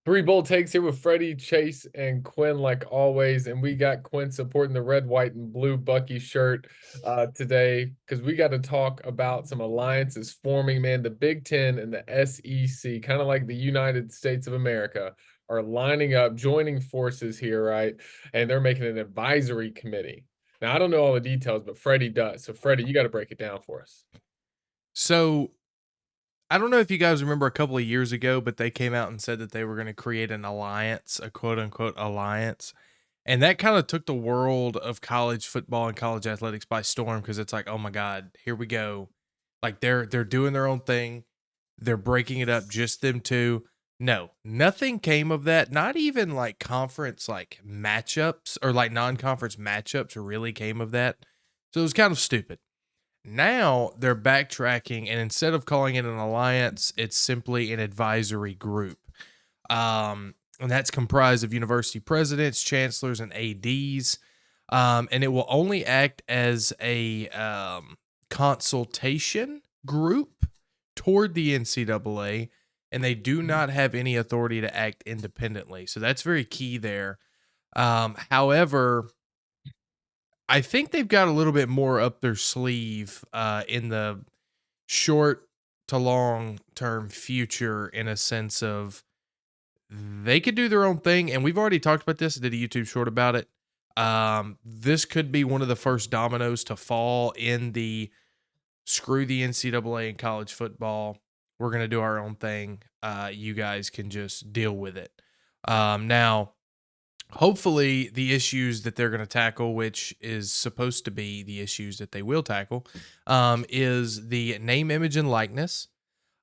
Three bold takes here with Freddie, Chase, and Quinn, like always. And we got Quinn supporting the red, white, and blue Bucky shirt today because we got to talk about some alliances forming, man. The Big Ten and the SEC, kind of like the United States of America, are lining up, joining forces here, right? And they're making an advisory committee. Now, I don't know all the details, but Freddie does. So, Freddie, you got to break it down for us. So I don't know if you guys remember a couple of years ago, but they came out and said that they were going to create an alliance, a quote unquote alliance. And that kind of took the world of college football and college athletics by storm because it's like, oh my God, here we go. Like they're doing their own thing. They're breaking it up, just them two. No, nothing came of that. Not even like conference like matchups or like non-conference matchups really came of that. So it was kind of stupid. Now they're backtracking, and instead of calling it an alliance, it's simply an advisory group. And that's comprised of university presidents, chancellors, and ADs. And it will only act as a consultation group toward the NCAA, and they do not have any authority to act independently. So that's very key there. However, I think they've got a little bit more up their sleeve in the short to long term future, in a sense of they could do their own thing. And we've already talked about this, I did a YouTube short about it. This could be one of the first dominoes to fall in the screw the NCAA and college football. We're going to do our own thing. You guys can just deal with it. Now, hopefully the issues that they're going to tackle, which is supposed to be the issues that they will tackle, is the name, image, and likeness,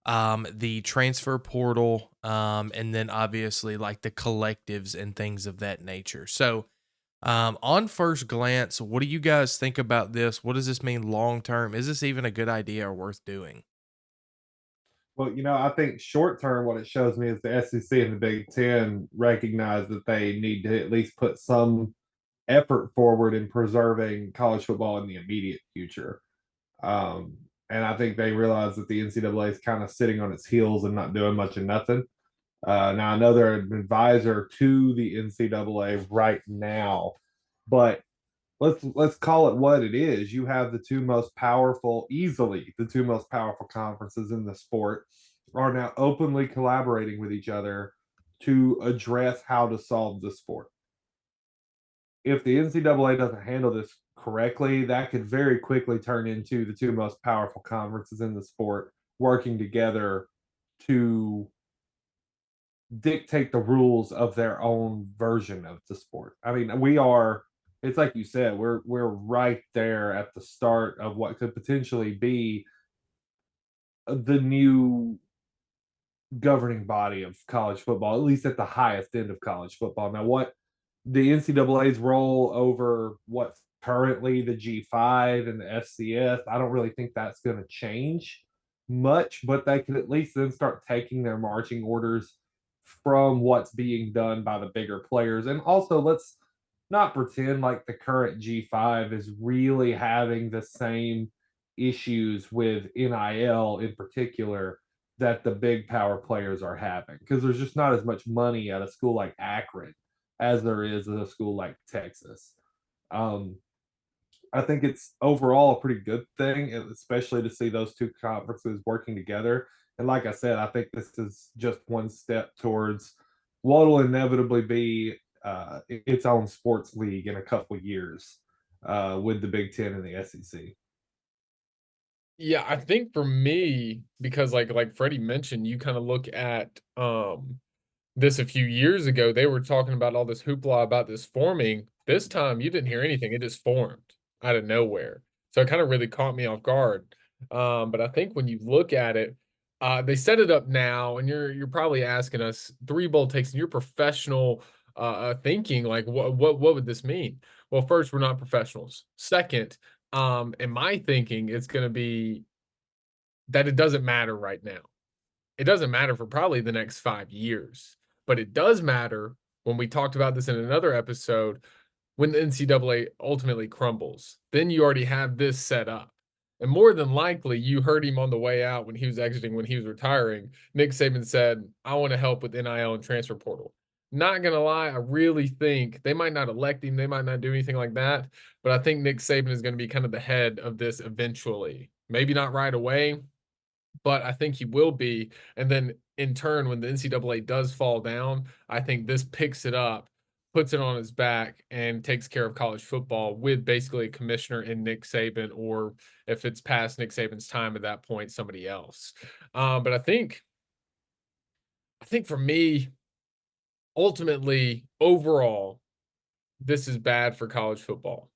the transfer portal, and then obviously like the collectives and things of that nature. So, on first glance, what do you guys think about this? What does this mean long term? Is this even a good idea or worth doing? Well, I think short term, what it shows me is the SEC and the Big Ten recognize that they need to at least put some effort forward in preserving college football in the immediate future. And I think they realize that the NCAA is kind of sitting on its heels and not doing much of nothing. Now, I know they're an advisor to the NCAA right now, but let's call it what it is. You have the two most powerful, easily the two most powerful conferences in the sport are now openly collaborating with each other to address how to solve the sport. If the NCAA doesn't handle this correctly, that could very quickly turn into the two most powerful conferences in the sport working together to dictate the rules of their own version of the sport. I mean, it's like you said, we're right there at the start of what could potentially be the new governing body of college football, at least at the highest end of college football. Now, what the NCAA's role over what's currently the G5 and the FCS, I don't really think that's going to change much, but they could at least then start taking their marching orders from what's being done by the bigger players. And also, let's not pretend like the current G5 is really having the same issues with NIL in particular that the big power players are having because there's just not as much money at a school like Akron as there is at a school like Texas. Um, I think it's overall a pretty good thing, especially to see those two conferences working together. And like I said, I think this is just one step towards what will inevitably be its own sports league in a couple of years with the Big Ten and the SEC. Yeah, I think for me, because like Freddie mentioned, you kind of look at this a few years ago, they were talking about all this hoopla about this forming. This time you didn't hear anything. It just formed out of nowhere. So it kind of really caught me off guard. But I think when you look at it, they set it up now, and you're probably asking us three bold takes in your professional thinking, like what would this mean? Well, first, we're not professionals. Second, in my thinking, it's gonna be that it doesn't matter right now. It doesn't matter for probably the next 5 years, but it does matter when we talked about this in another episode, when the NCAA ultimately crumbles, then you already have this set up. And more than likely, you heard him on the way out when he was exiting, when he was retiring. Nick Saban said, I want to help with NIL and transfer portal. Not gonna lie, I really think they might not elect him, they might not do anything like that, but I think Nick Saban is going to be kind of the head of this eventually. Maybe not right away, but I think he will be. And then in turn, when the NCAA does fall down, I think this picks it up, puts it on his back, and takes care of college football with basically a commissioner in Nick Saban, or if it's past Nick Saban's time at that point, somebody else. But I think for me, ultimately, overall, this is bad for college football.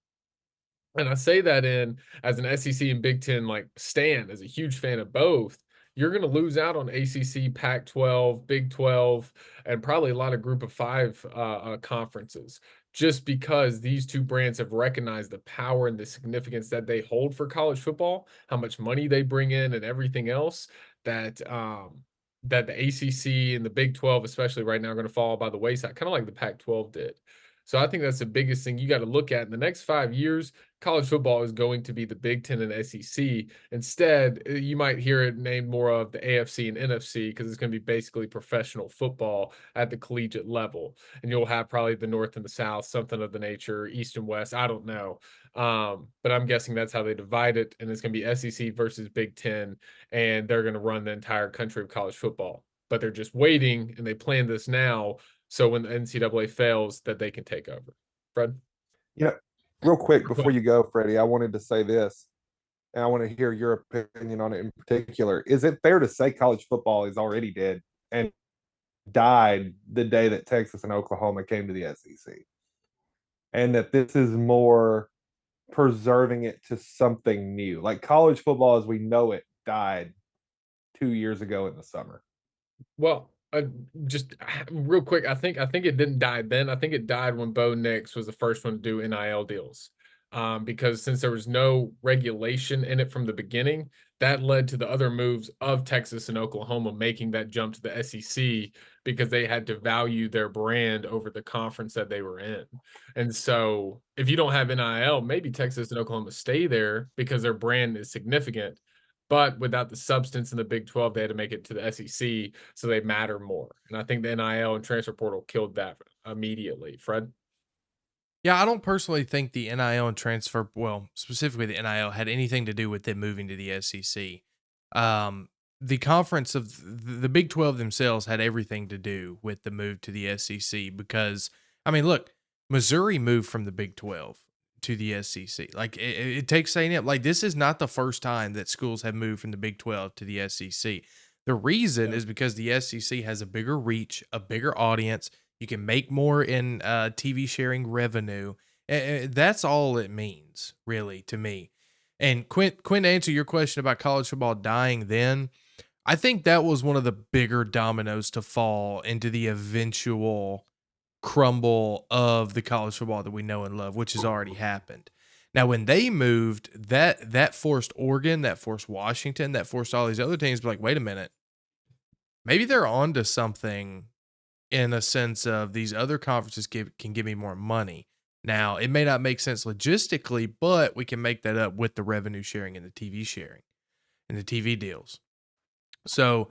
And I say that in as an SEC and Big Ten like stan, as a huge fan of both. You're going to lose out on ACC, Pac-12, Big 12, and probably a lot of Group of Five conferences, just because these two brands have recognized the power and the significance that they hold for college football, how much money they bring in, and everything else. That the ACC and the Big 12, especially right now, are going to fall by the wayside, kind of like the Pac-12 did. So I think that's the biggest thing you got to look at in the next 5 years. College football is going to be the Big Ten and SEC. Instead, you might hear it named more of the AFC and NFC, because it's going to be basically professional football at the collegiate level. And you'll have probably the North and the South, something of the nature, East and West. I don't know. But I'm guessing that's how they divide it. And it's going to be SEC versus Big Ten. And they're going to run the entire country of college football. But they're just waiting, and they plan this now, so when the NCAA fails, that they can take over. Fred? You know, real quick before you go, Freddie, I wanted to say this, and I want to hear your opinion on it in particular. Is it fair to say college football is already dead and died the day that Texas and Oklahoma came to the SEC? And that this is more preserving it to something new? Like college football as we know it died 2 years ago in the summer. Well, just real quick, I think it didn't die then. I think it died when Bo Nix was the first one to do NIL deals. Because since there was no regulation in it from the beginning, that led to the other moves of Texas and Oklahoma making that jump to the SEC, because they had to value their brand over the conference that they were in. And so if you don't have NIL, maybe Texas and Oklahoma stay there because their brand is significant. But without the substance in the Big 12, they had to make it to the SEC, so they matter more. And I think the NIL and transfer portal killed that immediately. Fred? Yeah, I don't personally think the NIL and transfer, well, specifically the NIL, had anything to do with them moving to the SEC. The conference of the Big 12 themselves had everything to do with the move to the SEC because, I mean, look, Missouri moved from the Big 12 to the SEC. Like, it takes saying it. Like, this is not the first time that schools have moved from the Big 12 to the SEC. The reason is because the SEC has a bigger reach, a bigger audience. You can make more in TV sharing revenue. That's all it means, really, to me. And Quinn, to answer your question about college football dying then, I think that was one of the bigger dominoes to fall into the eventual crumble of the college football that we know and love, which has already happened. Now, when they moved, that forced Oregon, that forced Washington, that forced all these other teams to be like, wait a minute, maybe they're onto something in a sense of these other conferences can give me more money. Now, it may not make sense logistically, but we can make that up with the revenue sharing and the TV sharing and the TV deals. So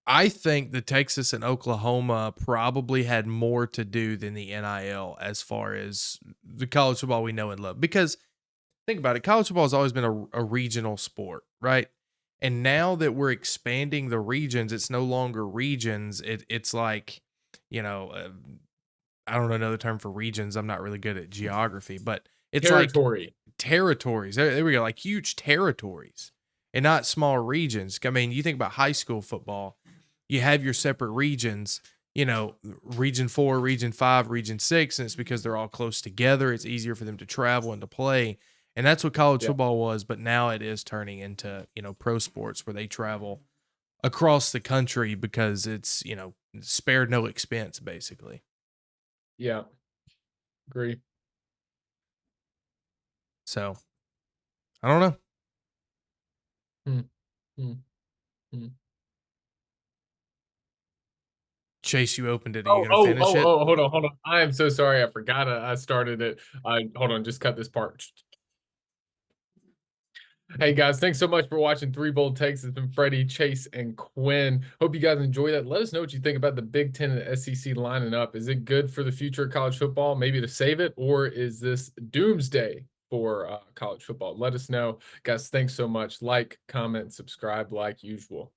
I think the Texas and Oklahoma probably had more to do than the NIL as far as the college football we know and love. Because think about it, college football has always been a regional sport, right? And now that we're expanding the regions, it's no longer regions. It's like, I don't know another term for regions. I'm not really good at geography, but it's Territory. like territories. There we go, like huge territories and not small regions. I mean, you think about high school football, you have your separate regions, region 4, region 5, region 6, and it's because they're all close together. It's easier for them to travel and to play. And that's what college football was, but now it is turning into, pro sports where they travel across the country because it's, spared no expense, basically. Yeah. Agree. So, I don't know. Chase, you opened it. Are you going to finish it? Hold on. I am so sorry. I forgot I started it. Hold on. Just cut this part. Hey guys, thanks so much for watching Three Bold Takes. It's been Freddie, Chase, and Quinn. Hope you guys enjoy that. Let us know what you think about the Big Ten and the SEC lining up. Is it good for the future of college football, maybe to save it, or is this doomsday for college football? Let us know. Guys, thanks so much. Like, comment, subscribe like usual.